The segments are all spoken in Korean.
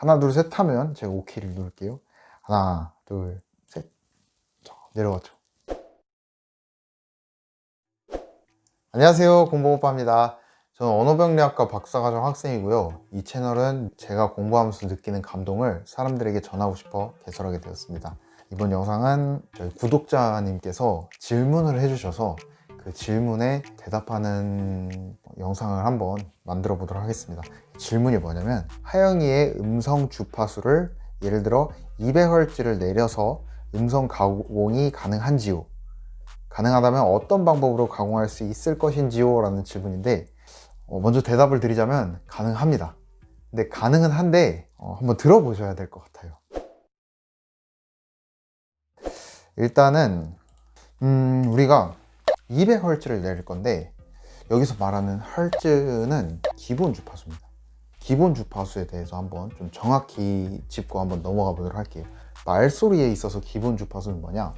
하나 둘 셋 하면 제가 OK를 누를게요. 하나 둘 셋. 내려왔죠. 안녕하세요, 공부오빠입니다. 저는 언어병리학과 박사과정 학생이고요. 이 채널은 제가 공부하면서 느끼는 감동을 사람들에게 전하고 싶어 개설하게 되었습니다. 이번 영상은 저희 구독자님께서 질문을 해주셔서 그 질문에 대답하는 영상을 한번 만들어 보도록 하겠습니다. 질문이 뭐냐면, 하영이의 음성 주파수를 예를 들어 200Hz를 내려서 음성 가공이 가능한지요? 가능하다면 어떤 방법으로 가공할 수 있을 것인지요? 라는 질문인데, 먼저 대답을 드리자면 가능합니다. 근데 가능은 한데 한번 들어보셔야 될 것 같아요. 일단은 우리가 200Hz를 내릴 건데, 여기서 말하는 헐츠는 기본 주파수입니다. 기본 주파수에 대해서 한번 좀 정확히 짚고 한번 넘어가 보도록 할게요. 말소리에 있어서 기본 주파수는 뭐냐?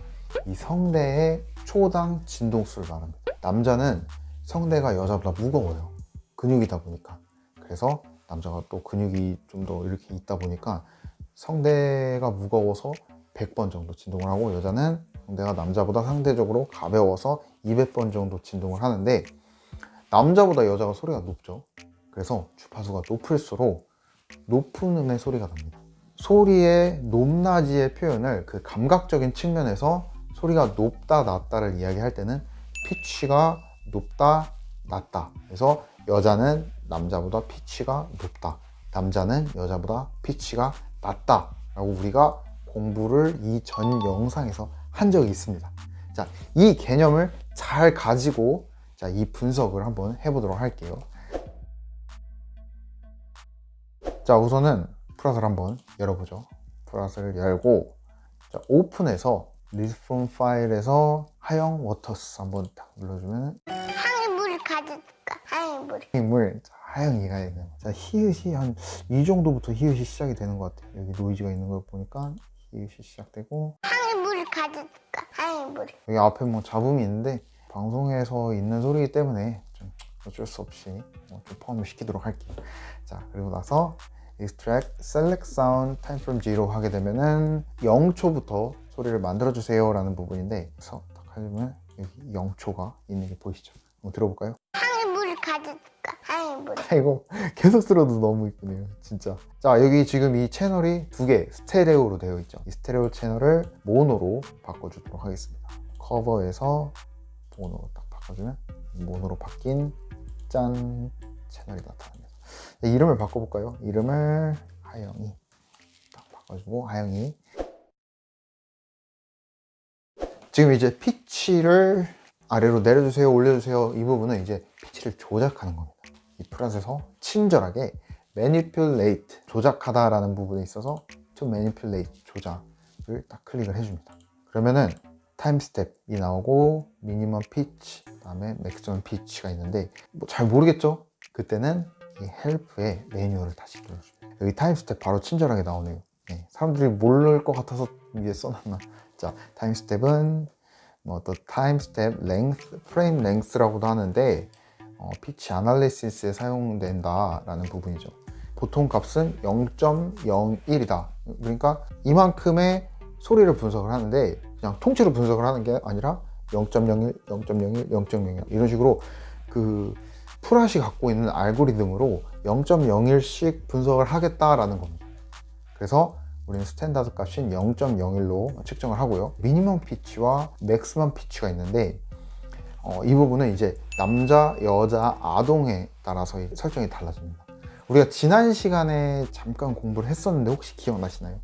이 성대의 초당 진동수를 말합니다. 남자는 성대가 여자보다 무거워요. 근육이다 보니까. 그래서 남자가 또 근육이 좀 더 이렇게 있다 보니까 성대가 무거워서 100번 정도 진동을 하고, 여자는 성대가 남자보다 상대적으로 가벼워서 200번 정도 진동을 하는데, 남자보다 여자가 소리가 높죠. 그래서 주파수가 높을수록 높은 음의 소리가 납니다. 소리의 높낮이의 표현을 그 감각적인 측면에서 소리가 높다 낮다를 이야기할 때는 피치가 높다 낮다, 그래서 여자는 남자보다 피치가 높다, 남자는 여자보다 피치가 낮다 라고 우리가 공부를 이 전 영상에서 한 적이 있습니다. 자, 이 개념을 잘 가지고 이 분석을 한번 해보도록 할게요. 자, 우선은 프라스를 한번 열어보죠. 프라스를 열고, 자, 오픈해서 리스폰 파일에서 하영 워터스 한번 딱 눌러주면, 하영이 가져줄까? 하영이 물. 자, 하영이가 있는. 자, 히읗이 한 이 정도부터 히읗이 시작이 되는 것 같아요. 여기 노이즈가 있는 걸 보니까 히읗이 시작되고, 하영이 가져줄까? 하영이 여기 앞에 뭐 잡음이 있는데 방송에서 있는 소리이기 때문에 좀 어쩔 수 없이 좀 포함을 시키도록 할게요. 자, 그리고 나서 extract select sound time from zero 하게 되면은 0초부터 소리를 만들어 주세요 라는 부분인데, 그래서 딱 하면 여기 0초가 있는 게 보이시죠? 한번 들어볼까요? 하영이 가져줄까? 하영이 이거 계속 들어도 너무 이쁘네요, 진짜. 자, 여기 지금 이 채널이 두 개 스테레오로 되어 있죠. 이 스테레오 채널을 모노로 바꿔주도록 하겠습니다. 커버에서 모노로 딱 바꿔주면 모노로 바뀐 짠 채널이 나타납니다. 이름을 바꿔볼까요? 이름을 하영이 딱 바꿔주고, 하영이. 지금 이제 피치를 아래로 내려주세요 올려주세요, 이 부분은 이제 피치를 조작하는 겁니다. 이 프라스에서 친절하게 manipulate, 조작하다 라는 부분에 있어서 to manipulate, 조작을 딱 클릭을 해줍니다. 그러면은 타임 스텝이 나오고 미니멈 피치, 그 다음에 맥시멈 피치가 있는데 뭐 잘 모르겠죠? 그때는 이 헬프의 매뉴얼을 다시 눌러줍니다. 여기 타임 스텝 바로 친절하게 나오네요. 네, 사람들이 모를 것 같아서 위에 써놨나. 자, 타임 스텝은 뭐 또 타임 스텝 랭스, 프레임 랭스라고도 하는데 피치 아날리시스에 사용된다 라는 부분이죠. 보통 값은 0.01이다. 그러니까 이만큼의 소리를 분석을 하는데, 그냥 통째로 분석을 하는 게 아니라 0.01, 0.01, 0.01 이런 식으로 그 프라시 갖고 있는 알고리즘으로 0.01씩 분석을 하겠다라는 겁니다. 그래서 우리는 스탠다드 값인 0.01로 측정을 하고요. 미니멈 피치와 맥시멈 피치가 있는데 이 부분은 이제 남자, 여자, 아동에 따라서 설정이 달라집니다. 우리가 지난 시간에 잠깐 공부를 했었는데 혹시 기억나시나요?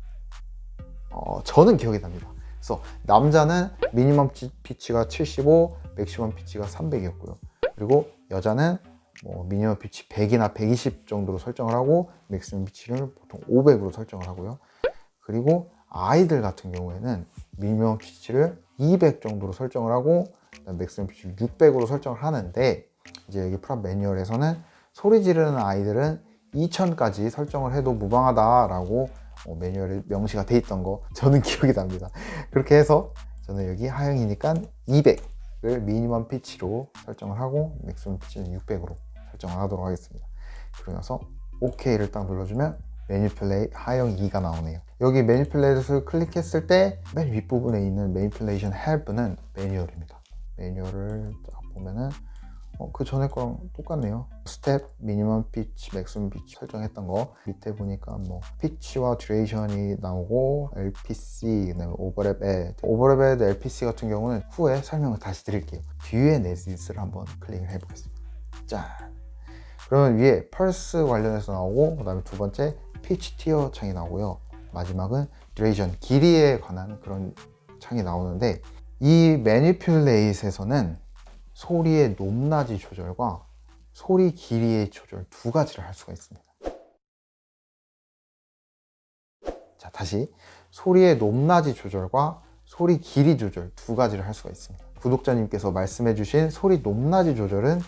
저는 기억이 납니다. 그래서 남자는 미니멈 피치가 75, 맥시멈 피치가 300이었고요. 그리고 여자는 뭐 미니멈 피치 100이나 120 정도로 설정을 하고 맥시멈 피치를 보통 500으로 설정을 하고요. 그리고 아이들 같은 경우에는 미니멈 피치를 200 정도로 설정을 하고 맥시멈 피치를 600으로 설정을 하는데, 이제 여기 프랍 매뉴얼에서는 소리 지르는 아이들은 2000까지 설정을 해도 무방하다라고 매뉴얼에 명시가 돼 있던 거 저는 기억이 납니다. 그렇게 해서 저는 여기 하영이니까 200을 미니멈 피치로 설정을 하고 맥시멈 피치는 600으로 설정을 하도록 하겠습니다. 그러고 나서 OK를 딱 눌러주면 매니플레이트 하형 2가 나오네요. 여기 매니플레이트를 클릭했을 때 맨 윗부분에 있는 매니플레이션 헬프는 매뉴얼입니다. 매뉴얼을 딱 보면은 그 전에 거랑 똑같네요. 스텝, 미니멈 피치, 맥시멈 피치 설정했던 거 밑에 보니까 뭐 피치와 듀레이션이 나오고 LPC, 그다음에 오버랩 애드. 오버랩 애드 LPC 같은 경우는 후에 설명을 다시 드릴게요. 뒤에 네지스를 한번 클릭을 해보겠습니다. 짠! 그러면 위에 펄스 관련해서 나오고, 그 다음에 두 번째 피치 티어 창이 나오고요. 마지막은 듀레이션, 길이에 관한 그런 창이 나오는데, 이 매니퓰레이트에서는 소리의 높낮이 조절과 소리 길이의 조절 두 가지를 할 수가 있습니다. 자, 다시 소리의 높낮이 조절과 소리 길이 조절 두 가지를 할 수가 있습니다. 구독자님께서 말씀해 주신 소리 높낮이 조절은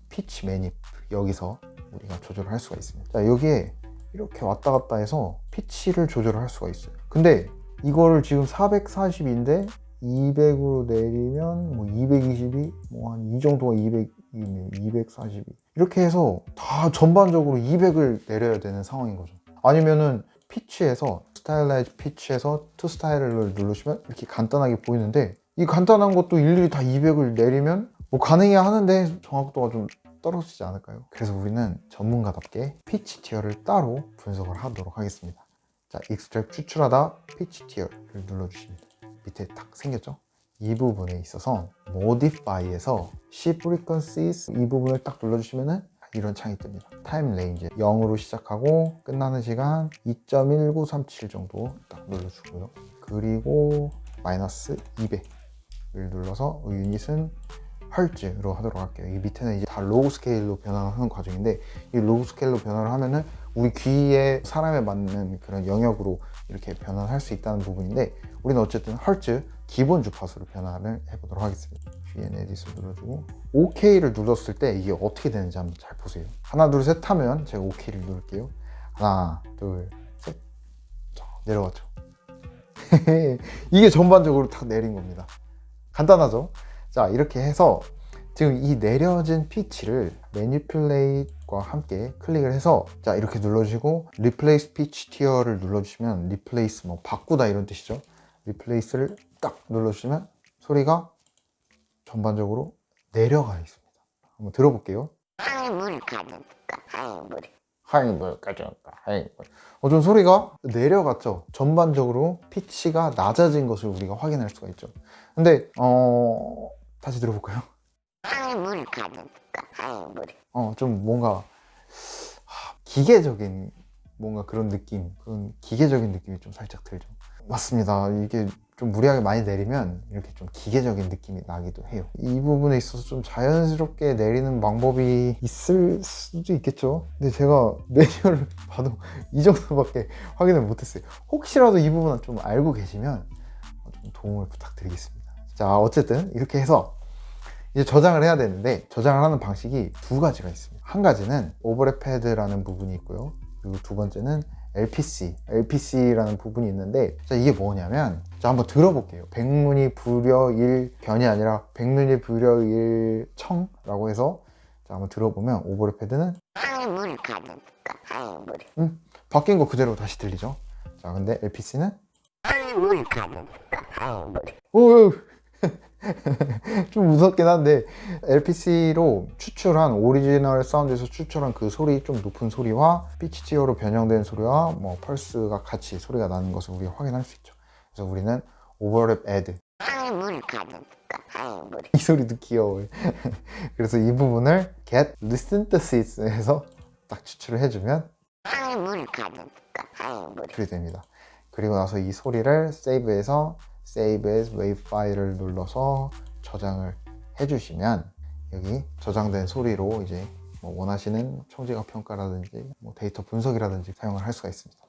피치 매니프, 여기서 우리가 조절을 할 수가 있습니다. 자, 여기에 이렇게 왔다 갔다 해서 피치를 조절을 할 수가 있어요. 근데 이거를 지금 440인데 200으로 내리면 뭐 220이 뭐 한 이 정도가 200이네요. 242 이렇게 해서 다 전반적으로 200을 내려야 되는 상황인 거죠. 아니면은 피치에서 스타일라이즈 피치에서 투 스타일을 누르시면 이렇게 간단하게 보이는데, 이 간단한 것도 일일이 다 200을 내리면 뭐 가능해야 하는데 정확도가 좀 떨어지지 않을까요? 그래서 우리는 전문가답게 피치 티어를 따로 분석을 하도록 하겠습니다. 자, 익스트랙 추출하다 피치 티어를 눌러주십니다. 밑에 딱 생겼죠? 이 부분에 있어서 Modify에서 Shift Frequencies 이 부분을 딱 눌러주시면은 이런 창이 뜹니다. 타임 레인지 0으로 시작하고 끝나는 시간 2.1937 정도 딱 눌러주고요. 그리고 마이너스 200을 눌러서 유닛은 헐즈로 하도록 할게요. 이 밑에는 이제 다 로우 스케일로 변화를 하는 과정인데, 이 로우 스케일로 변화를 하면은 우리 귀에 사람에 맞는 그런 영역으로 이렇게 변화를 할 수 있다는 부분인데, 우리는 어쨌든 헐츠 기본 주파수로 변화를 해보도록 하겠습니다. 귀에 에디스 눌러주고 OK를 눌렀을 때 이게 어떻게 되는지 한번 잘 보세요. 하나 둘 셋 하면 제가 OK를 누를게요. 하나 둘 셋. 내려갔죠. 이게 전반적으로 딱 내린 겁니다. 간단하죠? 자, 이렇게 해서 지금 이 내려진 피치를 매니플레이트과 함께 클릭을 해서, 자, 이렇게 눌러주시고 Replace Pitch Tier를 눌러주시면 Replace 뭐 바꾸다 이런 뜻이죠. Replace를 딱 눌러주시면 소리가 전반적으로 내려가 있습니다. 한번 들어볼게요. 하이물 가득가 하이물. 하이물 가져갈까? 하이물. 좀 소리가 내려갔죠. 전반적으로 피치가 낮아진 것을 우리가 확인할 수가 있죠. 근데 다시 들어볼까요? 하이물 가득가 하이물. 좀 뭔가 기계적인 뭔가 그런 느낌, 그런 기계적인 느낌이 좀 살짝 들죠. 맞습니다. 이게 좀 무리하게 많이 내리면 이렇게 좀 기계적인 느낌이 나기도 해요. 이 부분에 있어서 좀 자연스럽게 내리는 방법이 있을 수도 있겠죠. 근데 제가 매뉴얼을 봐도 이 정도밖에 확인을 못했어요. 혹시라도 이 부분을 좀 알고 계시면 좀 도움을 부탁드리겠습니다. 자, 어쨌든 이렇게 해서 이제 저장을 해야 되는데, 저장을 하는 방식이 두 가지가 있습니다. 한 가지는 오버랩 패드라는 부분이 있고요. 그리고 두 번째는 LPC라는 부분이 있는데, 자, 이게 뭐냐면, 자, 한번 들어볼게요. 백문이 불여일견이 아니라 백문이 불여일청라고 해서, 자, 한번 들어보면 오버랩 패드는 하이물 가득가 하이물. 바뀐 거 그대로 다시 들리죠. 자, 근데 LPC는 하이물 가득가 하이물. 오, 좀 무섭긴 한데, LPC로 추출한 오리지널 사운드에서 추출한 그 소리, 좀 높은 소리와 피치 티어로 변형된 소리와 뭐 펄스가 같이 소리가 나는 것을 우리가 확인할 수 있죠. 그래서 우리는 오버랩 애드, 하이물 가득가 하이물. 이 소리도 귀여워요. 그래서 이 부분을 get synthesis에서 딱 추출을 해주면 하이물 가득가 하이물. 추출이 됩니다. 그리고 나서 이 소리를 save에서 Save as WAV 파일을 눌러서 저장을 해주시면, 여기 저장된 소리로 이제 뭐 원하시는 청지각 평가라든지 뭐 데이터 분석이라든지 사용을 할 수가 있습니다.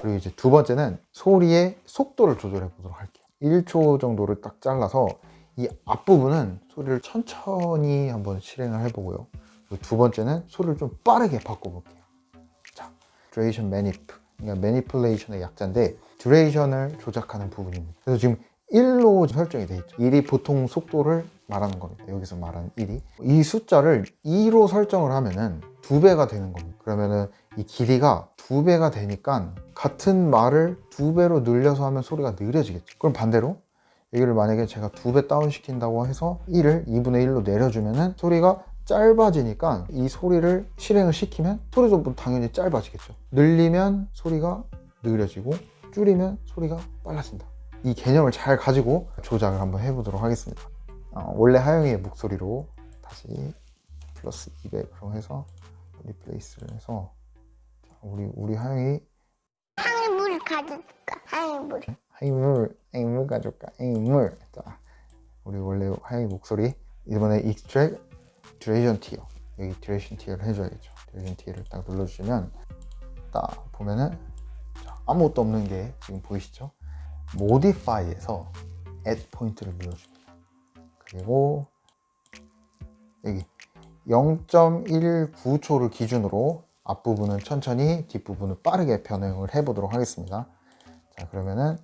그리고 이제 두 번째는 소리의 속도를 조절해 보도록 할게요. 1초 정도를 딱 잘라서 이 앞부분은 소리를 천천히 한번 실행을 해보고요. 그리고 두 번째는 소리를 좀 빠르게 바꿔볼게요. 자, Duration Manip, 그러니까 매니플레이션의 약자인데 듀레이션을 조작하는 부분입니다. 그래서 지금 1로 설정이 되어 있죠. 1이 보통 속도를 말하는 겁니다. 여기서 말하는 1이. 이 숫자를 2로 설정을 하면은 2배가 되는 겁니다. 그러면은 이 길이가 2배가 되니까 같은 말을 2배로 늘려서 하면 소리가 느려지겠죠. 그럼 반대로 여기를 만약에 제가 2배 다운 시킨다고 해서 1을 2분의 1로 내려주면은 소리가 짧아지니까 이 소리를 실행을 시키면 소리도 당연히 짧아지겠죠. 늘리면 소리가 느려지고 줄이면 소리가 빨라진다. 이 개념을 잘 가지고 조작을 한번 해보도록 하겠습니다. 원래 하영이의 목소리로 다시 플러스 200으로 해서 리플레이스를 해서 우리 하영이 하이물 가져올까? 하이물 가져올까? 하이물. 자, 우리 원래 하영이 목소리 이번에 익스트랙 듀레이션 티어, 여기 듀레이션 티어를 해줘야겠죠. 듀레이션 티어를 딱 눌러주시면 딱 보면은 아무것도 없는 게 지금 보이시죠? 모디파이에서 add 포인트를 눌러줍니다. 그리고 여기 0.19초를 기준으로 앞부분은 천천히 뒷부분은 빠르게 변형을 해 보도록 하겠습니다. 자, 그러면은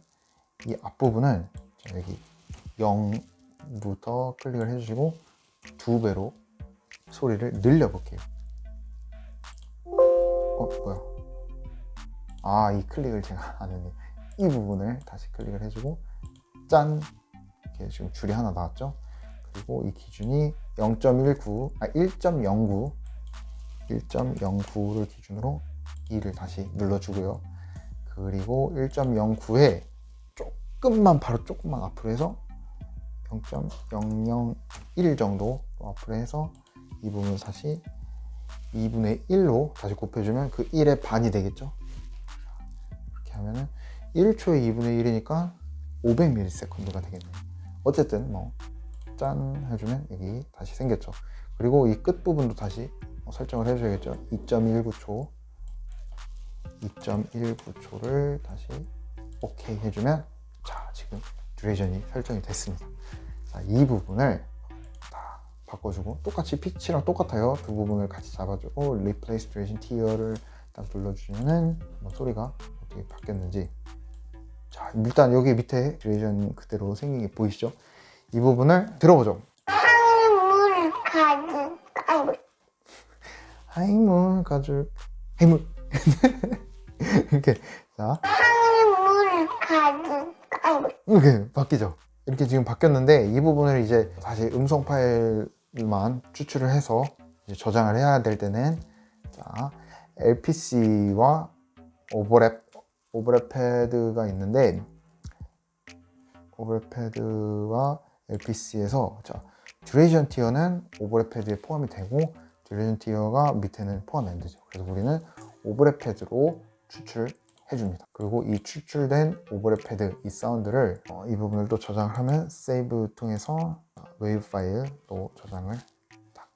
이 앞부분은 여기 0부터 클릭을 해주시고 2배로 소리를 늘려 볼게요. 뭐야? 이 클릭을 제가 안 했네요. 이 부분을 다시 클릭을 해주고 짠! 이렇게 지금 줄이 하나 나왔죠? 그리고 이 기준이 1.09를 기준으로 2를 다시 눌러주고요. 그리고 1.09에 바로 조금만 앞으로 해서 0.001 정도 앞으로 해서 이 부분을 다시 2분의 1로 다시 곱해주면 그 1의 반이 되겠죠. 이렇게 하면은 1초에 2분의 1이니까 500ms가 되겠네요. 어쨌든 짠 해주면 여기 다시 생겼죠. 그리고 이 끝부분도 다시 설정을 해줘야겠죠. 2.19초를 다시 오케이 해주면 자, 지금 듀레이션이 설정이 됐습니다. 자, 이 부분을 다 바꿔주고 똑같이 피치랑 똑같아요. 두 부분을 같이 잡아주고 Replace Duration Tier를 딱 눌러주시면은 소리가 어떻게 바뀌었는지. 자, 일단 여기 밑에 듀레이션 그대로 생긴 게 보이시죠? 이 부분을 들어보죠. 하이물 가져올까? 하이물 가죽 하이물 이렇게 자 하이물 가져올까? 이렇게 바뀌죠. 이렇게 지금 바뀌었는데 이 부분을 이제 다시 음성 파일만 추출을 해서 이제 저장을 해야 될 때는 자 LPC와 오버랩 패드가 있는데 오버랩 패드와 LPC에서 자 듀레이션 티어는 오버랩 패드에 포함이 되고 듀레이션 티어가 밑에는 포함이 안 되죠. 그래서 우리는 오버랩 패드로 추출해 줍니다. 그리고 이 추출된 오버랩 패드 이 사운드를 이 부분을 또 저장을 하면 세이브 통해서 웨이브 파일 또 저장을 딱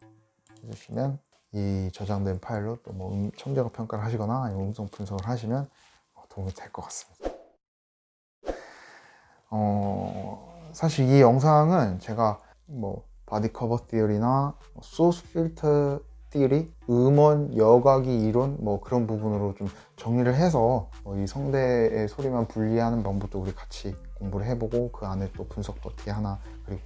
해주시면 이 저장된 파일로 또 청자가 평가를 하시거나 아니면 음성 분석을 하시면 도움이 될 것 같습니다. 사실 이 영상은 제가 바디 커버 티어리나 소스 필터 티어리, 음원 여과기 이론 그런 부분으로 좀 정리를 해서 이 성대의 소리만 분리하는 방법도 우리 같이 공부를 해보고 그 안에 또 분석도 어떻게 하나 그리고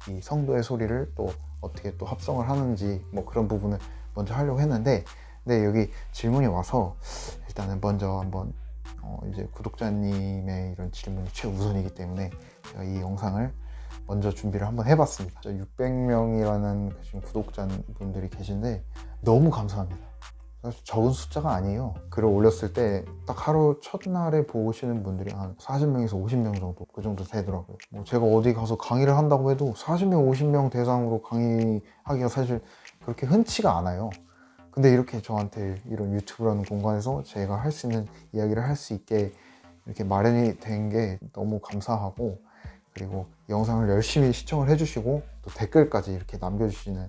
이 성도의 소리를 또 어떻게 또 합성을 하는지 그런 부분을 먼저 하려고 했는데 근데 여기 질문이 와서 일단은 먼저 한번 이제 구독자님의 이런 질문이 최우선이기 때문에 제가 이 영상을 먼저 준비를 한번 해봤습니다. 600명이라는 지금 구독자분들이 계신데 너무 감사합니다. 사실 적은 숫자가 아니에요. 글을 올렸을 때 딱 하루 첫날에 보시는 분들이 한 40명에서 50명 정도 그 정도 되더라고요. 제가 어디 가서 강의를 한다고 해도 40명, 50명 대상으로 강의하기가 사실 그렇게 흔치가 않아요. 근데 이렇게 저한테 이런 유튜브라는 공간에서 제가 할 수 있는 이야기를 할 수 있게 이렇게 마련이 된 게 너무 감사하고 그리고 영상을 열심히 시청을 해주시고 또 댓글까지 이렇게 남겨주시는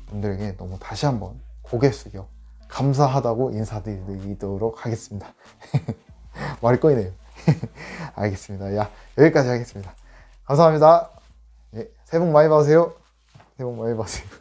분들에게 너무 다시 한번 고개 숙여 감사하다고 인사드리도록 하겠습니다. 말이 꼬이네요. 알겠습니다. 여기까지 하겠습니다. 감사합니다. 새해 복 많이 받으세요. 새해 복 많이 받으세요.